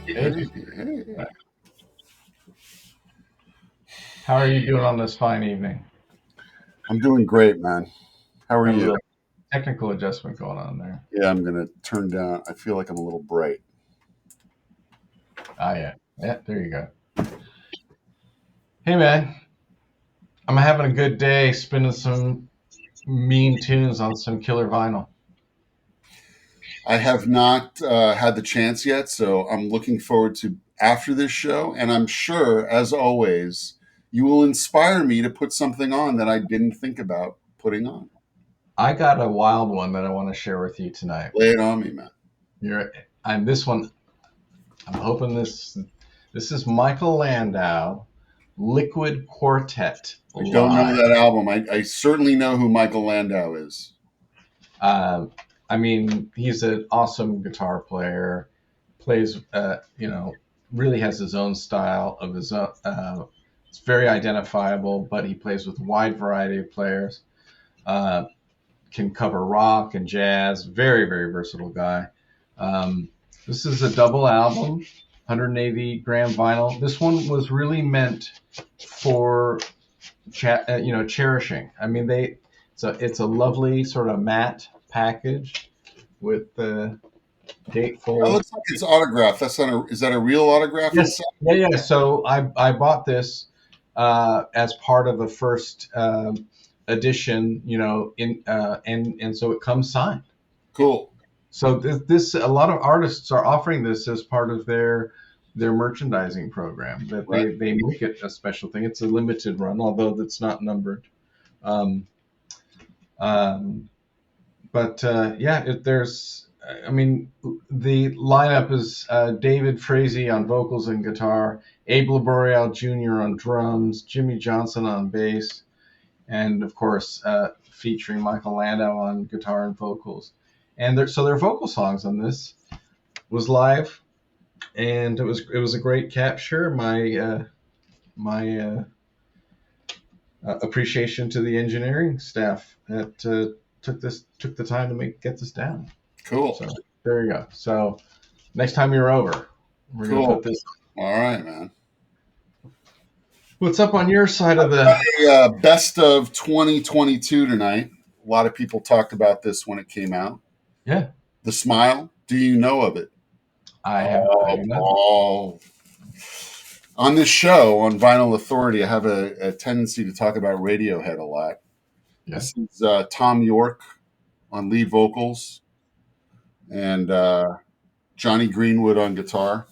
Hey, Hey. how are you doing on this fine evening? I'm doing great, man. How are Got a you? little technical adjustment going on there. Yeah, I'm gonna turn down. I feel like I'm a little bright. Ah, yeah. Yeah, there you go. Hey, man, I'm having a good day spinning some mean tunes on some killer vinyl. I have not had the chance yet, so I'm looking forward to after this show. And I'm sure, as always, you will inspire me to put something on that I didn't think about putting on. I got a wild one that I want to share with you tonight. Lay it on me, man. You're, I'm this one. I'm hoping this is Michael Landau, Liquid Quartet I don't know live. that album. I certainly know who Michael Landau is. Uh, I mean, he's an awesome guitar player. Plays, really has his own style of his own. It's very identifiable, but he plays with a wide variety of players. Uh, can cover rock and jazz. Very, very versatile guy. Um, this is a double album, 180 gram vinyl. This one was really meant for cherishing. I mean, it's a lovely sort of matte package with the That gatefold. looks like it's autographed. That's not a. Is that a real autograph Yes, inside? yeah. So I bought this as part of a first edition, and so it comes signed. Cool. So this a lot of artists are offering this as part of their merchandising program that Right. they make it a special thing. It's a limited run, although it's not numbered. Um, um, but yeah, there's. I mean, the lineup is David Frazee on vocals and guitar, Abe Laboriel Jr. on drums, Jimmy Johnson on bass, and of course featuring Michael Landau on guitar and vocals. And so their vocal songs on this was live, and it was a great capture. My appreciation to the engineering staff that took the time to get this down. Cool. So there you go. So next time you're over, we're gonna Cool. put this. All right, man. What's up on your side of the? Best of 2022 tonight. A lot of people talked about this when it came out. Yeah, The Smile. Do you know of it? I Oh, do not. Paul. On this show, on Vinyl Authority, I have a tendency to talk about Radiohead a lot. Yeah. This is Tom York on lead vocals and Johnny Greenwood on guitar.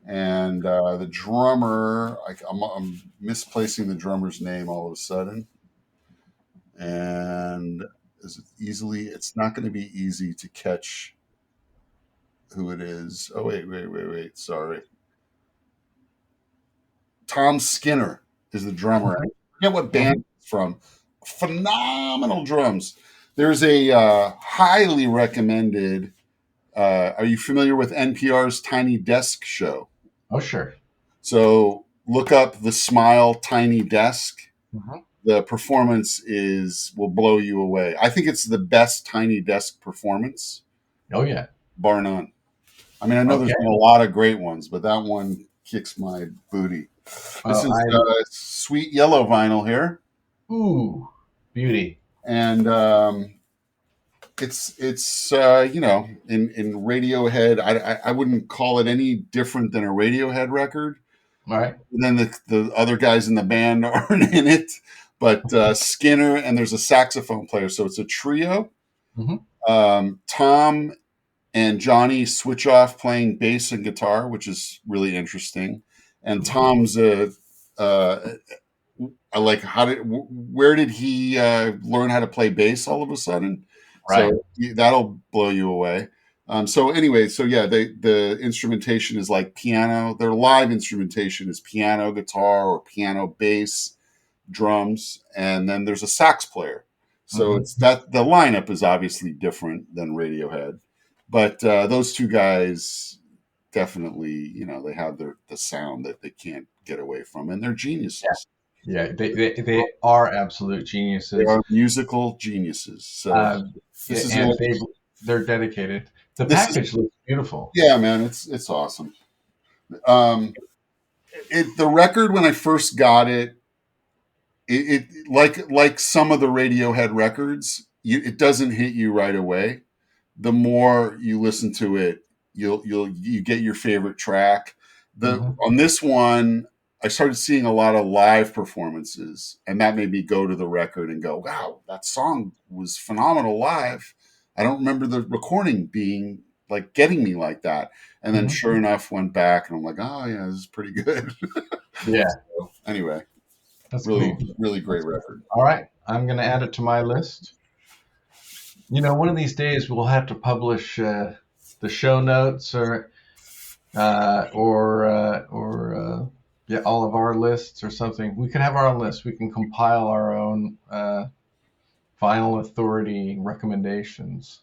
And the drummer, I'm misplacing the drummer's name all of a sudden. And it's not going to be easy to catch who it is. Oh, wait. Sorry. Tom Skinner is the drummer. I forget what band it's from. Phenomenal drums. There's a highly recommended. Are you familiar with NPR's Tiny Desk show? Oh, sure. So look up the Smile Tiny Desk. Mhm. The performance will blow you away. I think it's the best Tiny Desk performance, Oh, yeah. bar none. I mean, I know there's Okay. been a lot of great ones, but that one kicks my booty. This Well, is sweet yellow vinyl here, ooh, beauty. and it's in Radiohead. I wouldn't call it any different than a Radiohead record. All right. And then the other guys in the band aren't in it, but Skinner, and there's a saxophone player, so it's a trio. Mm-hmm. Tom and Johnny switch off playing bass and guitar, which is really interesting. And Tom's I like where did he learn how to play bass all of a sudden? Right. So that'll blow you away. So anyway, so yeah, the instrumentation is like piano. Their live instrumentation is piano, guitar, or piano, bass, drums, and then there's a sax player. So Mm-hmm. it's that the lineup is obviously different than Radiohead, but those two guys definitely, they have the sound that they can't get away from, and they're geniuses. Yeah, they are absolute They geniuses. are musical geniuses. So Uh, this is and like they're dedicated. The This is package looks beautiful. yeah, man. It's awesome. Um, the record when I first got it, it like some of the Radiohead records, it doesn't hit you right away. The more you listen to it, you get your favorite track. The Hmm. On this one, I started seeing a lot of live performances, and that made me go to the record and go, "Wow, that song was phenomenal live." I don't remember the recording being like getting me like that. And then, Hmm. sure enough, went back and I'm like, "Oh yeah, this is pretty good." Yeah, So, anyway, that's really, cool. really great That's cool. record. All right, I'm gonna add it to my list. One of these days we'll have to publish the show notes or yeah, all of our lists or something. We could have our own list. We can compile our own vinyl authority recommendations.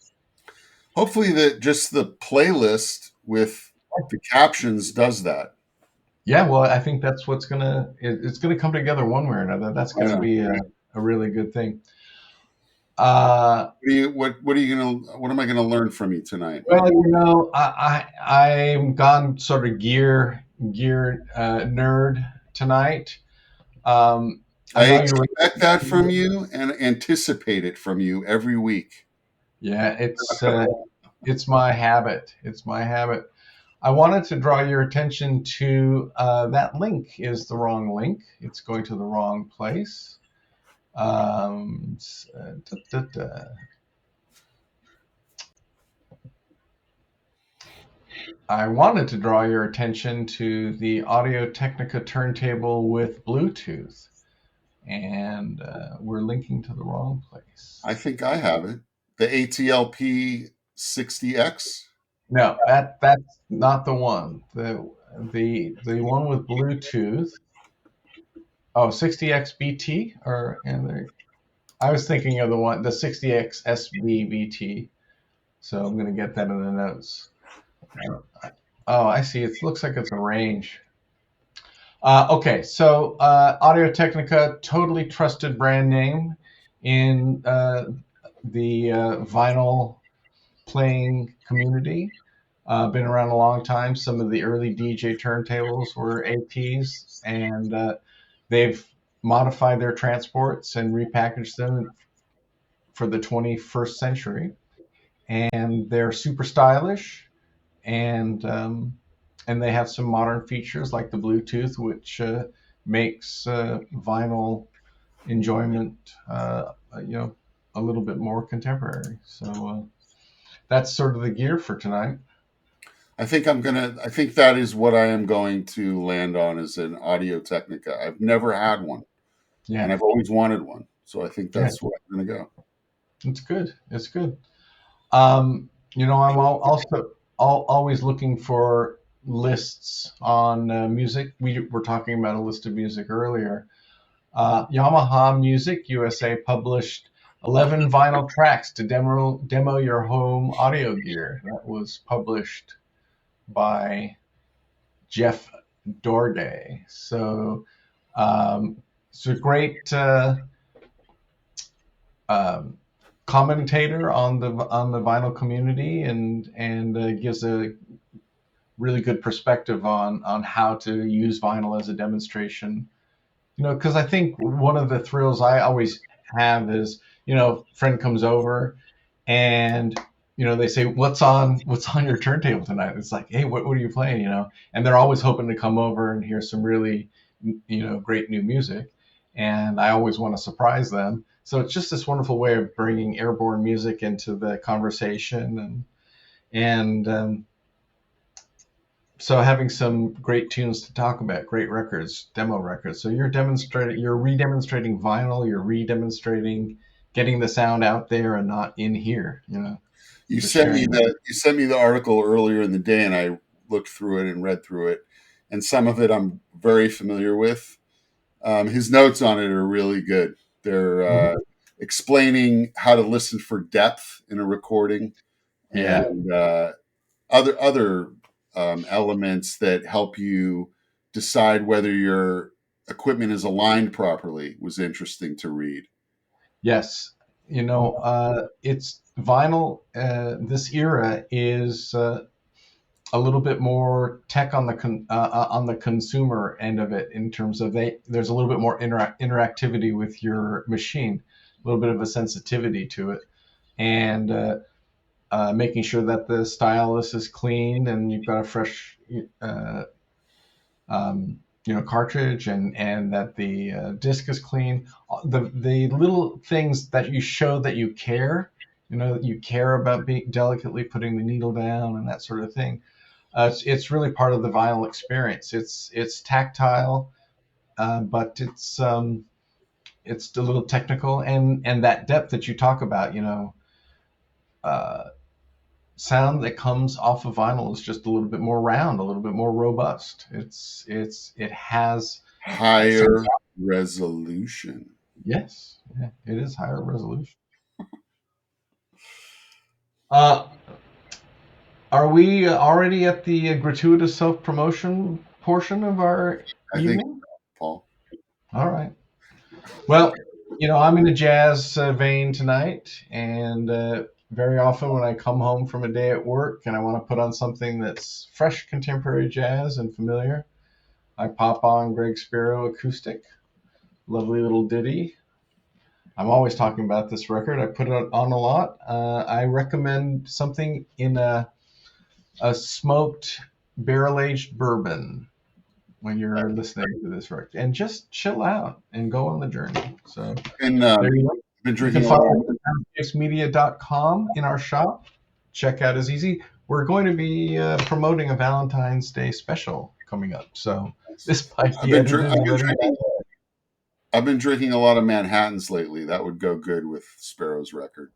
Hopefully, that just the playlist with the captions does that. Yeah, well, I think that's it's gonna come together one way or another. That's I gonna know. be a really good thing. Uh, What are you gonna what am I gonna learn from you tonight? well, I'm gone sort of gear nerd tonight. I I know you're. expect that from you and anticipate it from you every week. Yeah, it's my habit. It's my habit. I wanted to draw your attention to that link is the wrong link. It's going to the wrong place. Um, s- uh, da, da, da. I wanted to draw your attention to the Audio Technica turntable with Bluetooth, and we're linking to the wrong place. I think I have it. The ATLP 60X. No, that's not the one. The one with Bluetooth. Oh, 60X BT I was thinking of the 60X SBBT. So I'm going to get that in the notes. Oh, I see. It looks like it's a range. Okay, so Audio Technica, totally trusted brand name in the vinyl playing community. Been around a long time. Some of the early DJ turntables were ATs, and they've modified their transports and repackaged them for the 21st century. And they're super stylish, and they have some modern features like the Bluetooth, which makes vinyl enjoyment, a little bit more contemporary. So that's sort of the gear for tonight. I think that is what I am going to land on as an Audio Technica. I've never had one and Yeah, I've always wanted one. So I think yeah, that's where I'm going to go. it's good. It's good. I'm also always looking for lists on music. We were talking about a list of music earlier. Yamaha Music USA published 11 vinyl tracks to demo your home audio gear. That was published by Jeff Dorday. So it's a great um, commentator on the vinyl community, and gives a really good perspective on how to use vinyl as a demonstration. Because I think one of the thrills I always have is, friend comes over and they say, what's on your turntable tonight? It's like, hey, what are you playing? And they're always hoping to come over and hear some really great new music, and I always want to surprise them. So it's just this wonderful way of bringing airborne music into the conversation, and so having some great tunes to talk about, great records, demo records. So you're re-demonstrating vinyl, you're re-demonstrating getting the sound out there and not in here, just sharing it. You sent me the article earlier in the day and I looked through it and read through it. And some of it I'm very familiar with. His notes on it are really good. They're Mhm. explaining how to listen for depth in a recording Yeah. and other elements that help you decide whether your equipment is aligned properly was interesting to read. Yes. It's vinyl. This era is a little bit more tech on on the consumer end of it, in terms of there's a little bit more interactivity with your machine, a little bit of a sensitivity to it, and making sure that the stylus is cleaned and you've got a fresh uh, cartridge, and that the disc is clean. The little things that you show that you care, that you care about being delicately putting the needle down and that sort of thing. It's really part of the vinyl experience. It's tactile, but it's a little technical, and that depth that you talk about. Uh, Sound that comes off of vinyl is just a little bit more round, a little bit more robust. It has some. Higher resolution. Yes, yeah, it is higher resolution. Uh, are we already at the gratuitous self promotion portion of our I think, evening? Paul. All right. Well, I'm in a jazz vein tonight, and very often when I come home from a day at work and I want to put on something that's fresh contemporary jazz and familiar, I pop on Greg Spiro acoustic, lovely little ditty. I'm always talking about this record. I put it on a lot. I recommend something in a smoked barrel aged bourbon when you're listening to this record, and just chill out and go on the journey. So And there you go. been You can drinking a find lot. it at soundcasmedia.com in our shop. Checkout is easy. We're going to be promoting a Valentine's Day special coming up, so this might I've be been edited I've and been ready. drinking. I've been drinking a lot of Manhattans lately. That would go good with Sparrow's record.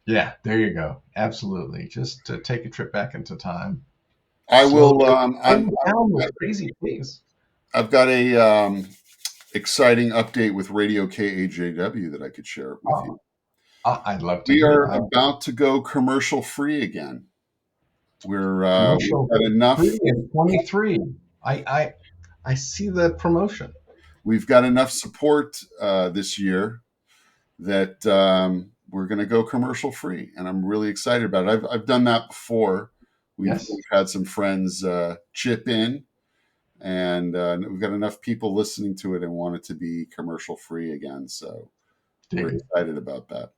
Yeah, there you go. Absolutely. Just to take a trip back into time. I Slow will. down with crazy pace. I've got a exciting update with Radio KAJW that I could share with you. Oh, I'd love to We hear. are about to go commercial free again. We've Commercial got enough. free in 23. I see the promotion. We've got enough support this year that we're going to go commercial free, and I'm really excited about it. I've done that before. Yes. We've had some friends chip in, and we've got enough people listening to it and want it to be commercial free again. So we're excited about that.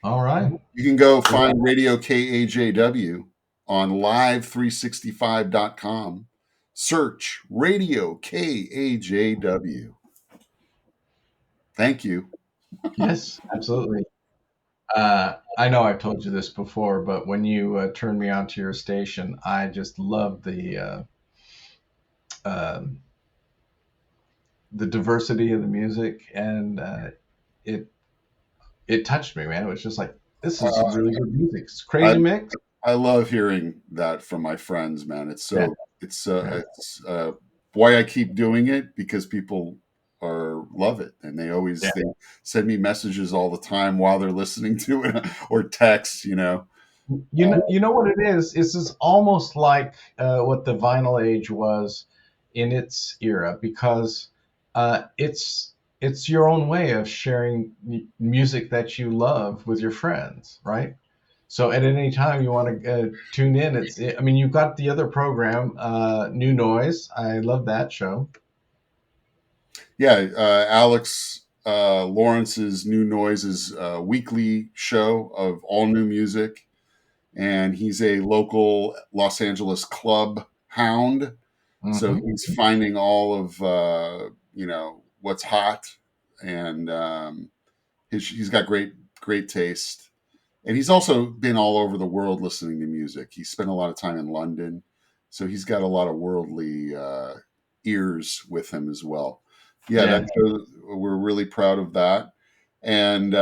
All right. You can go find Radio KAJW on live365.com. Search Radio KAJW. Thank you. Yes, absolutely. I know I've told you this before, but when you turned me onto your station, I just love um the diversity of the music, and it it touched me, man. It was just like, this is Uh, really good music. It's I crazy mix. I love hearing that from my friends, man. Yeah, yeah, It's why I keep doing it, because people are love it, and yeah. they send me messages all the time while they're listening to it, or text. You know what it is? This is almost like what the vinyl age was in its era, because it's your own way of sharing music that you love with your friends, right? So at any time you want to tune in, I mean, you've got the other program, New Noise. I love that show. Yeah, Alex Lawrence's New Noises weekly show of all new music, and he's a local Los Angeles club hound. So Hmm. he's finding all of what's hot, and he's got great taste, and he's also been all over the world listening to music. He spent a lot of time in London, so he's got a lot of worldly ears with him as well. Yeah, Yeah, we're really proud of that. And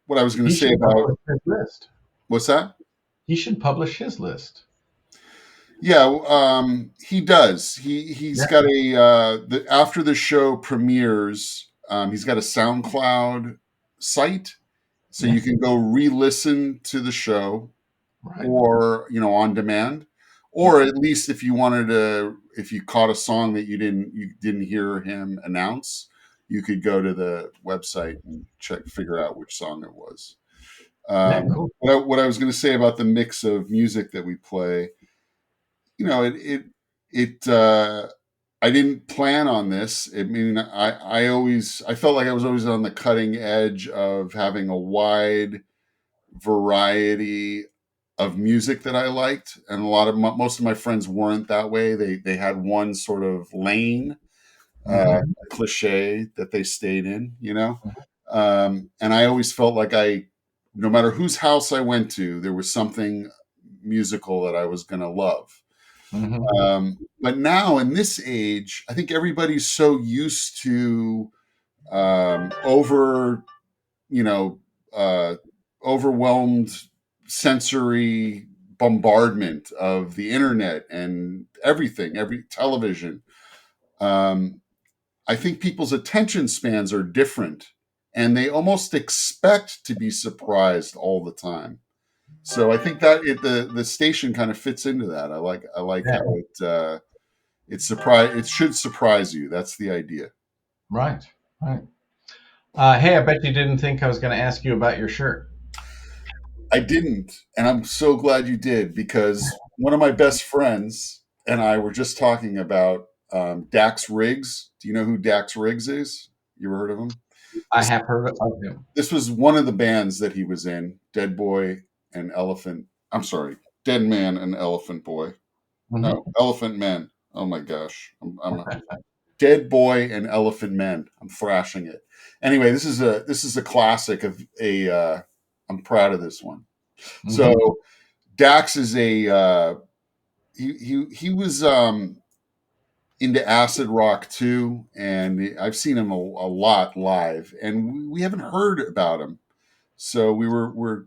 what I was going he to say should about publish his list. what's that? He should publish his list. Yeah, he does. He's Yeah. got after the show premieres, he's got a SoundCloud site, so you Yes. can go re-listen to the show, Right. or on demand, Yeah. or at least if you caught a song that you didn't hear him announce, you could go to the website and figure out which song it was. Yeah, cool. What I was going to say about the mix of music that we play, it I didn't plan on this. I mean, I felt like I was always on the cutting edge of having a wide variety of music that I liked, and most of my friends weren't that way. They had one sort of lane, Hmm. cliche that they stayed in, and I always felt like no matter whose house I went to, there was something musical that I was going to love. Hmm. But now in this age, I think everybody's so used to over, you know, uh, overwhelmed sensory bombardment of the internet and everything, every television. Um, I think people's attention spans are different, and they almost expect to be surprised all the time. So I think that the station kind of fits into that. I like Yeah, how it should surprise you. That's the idea. right, right. Hey, I bet you didn't think I was going to ask you about your shirt. I didn't, and I'm so glad you did, because one of my best friends and I were just talking about Dax Riggs. Do you know who Dax Riggs is? You ever heard of him? I This have heard of him. this was one of the bands that he was in. Dead Boy and Elephant. I'm sorry, Dead Man and Elephant Boy. No, Hmm. Elephant Men. Oh my gosh, I'm Dead Boy and Elephant Men. I'm thrashing it. Anyway, this is a classic of a. I'm proud of this one. So Hmm. Dax is a he was into acid rock too, and I've seen him a lot live, and we haven't heard about him. So we're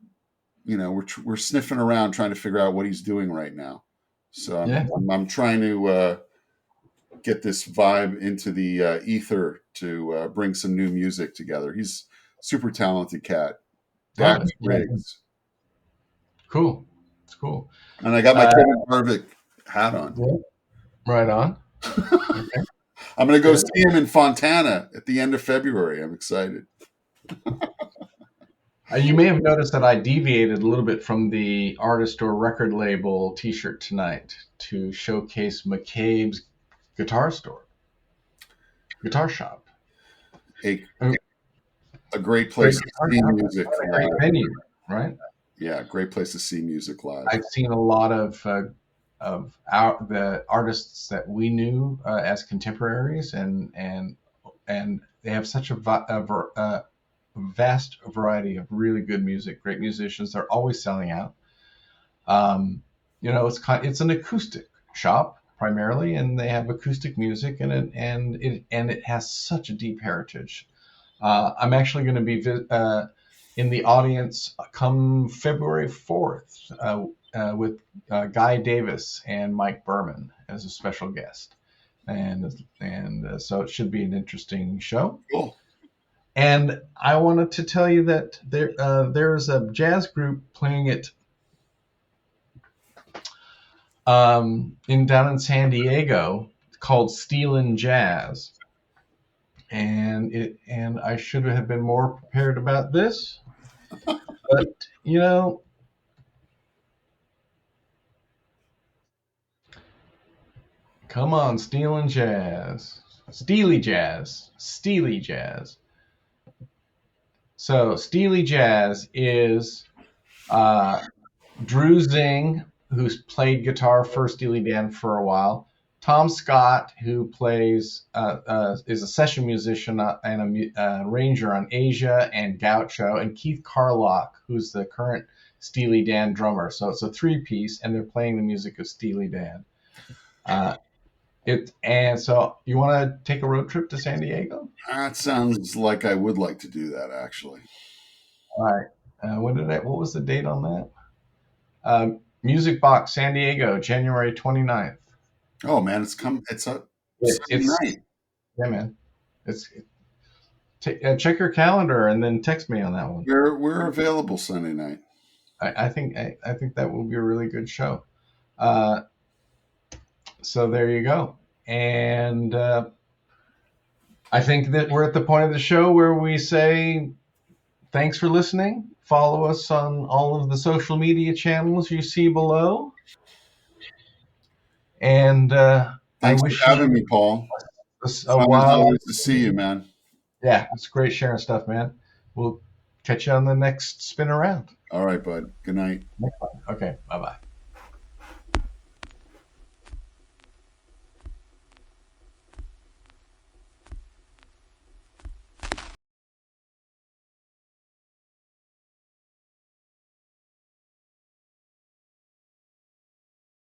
sniffing around trying to figure out what he's doing right now. So Yeah. I'm trying to get this vibe into the ether to bring some new music together. He's super talented cat, Dax Oh, yeah. Riggs, Cool. It's cool. and I got my Uh, Kevin Harvick hat on. yeah, right on. Okay, I'm going to go good. see him in Fontana at the end of February. I'm excited. You may have noticed that I deviated a little bit from the artist or record label T-shirt tonight to showcase McCabe's guitar store, guitar shop. A, A a great great place to guitar see shop music and a great live. venue, right? Yeah, great place to see music live. I've seen a lot of the artists that we knew as contemporaries, and they have such a vast variety of really good music, great musicians. They're always selling out. It's an acoustic shop primarily, and they have acoustic music, and it has such a deep heritage. I'm actually going to be in the audience come February 4th with Guy Davis and Mike Berman as a special guest, and so it should be an interesting show. Cool. And I wanted to tell you that there's a jazz group playing it in down in San Diego called Steelin' Jazz, and I should have been more prepared about this, but come on, Steelin' Jazz, Steely Jazz. So Steely Jazz is uh, Drew Zing, who's played guitar for Steely Dan for a while. Tom Scott, who is a session musician and a arranger on Asia and Gaucho, and Keith Carlock, who's the current Steely Dan drummer. So it's a three-piece, and they're playing the music of Steely Dan. So you want to take a road trip to San Diego? That sounds like I would like to do that, actually. All right. What was the date on that? Music Box San Diego, January 29th. Oh man, it's a Sunday It's night. Yeah, man. It's Check your calendar and then text me on that one. We're available Sunday night. I think that will be a really good show. Uh, so there you go. And I think that we're at the point of the show where we say thanks for listening. Follow us on all of the social media channels you see below. And I Thanks for wish having you me, Paul. a Fun as wild. always to see you, man. Yeah, it's great sharing stuff, man. We'll catch you on the next spin around. All right, bud. Good night. Okay, bye bye.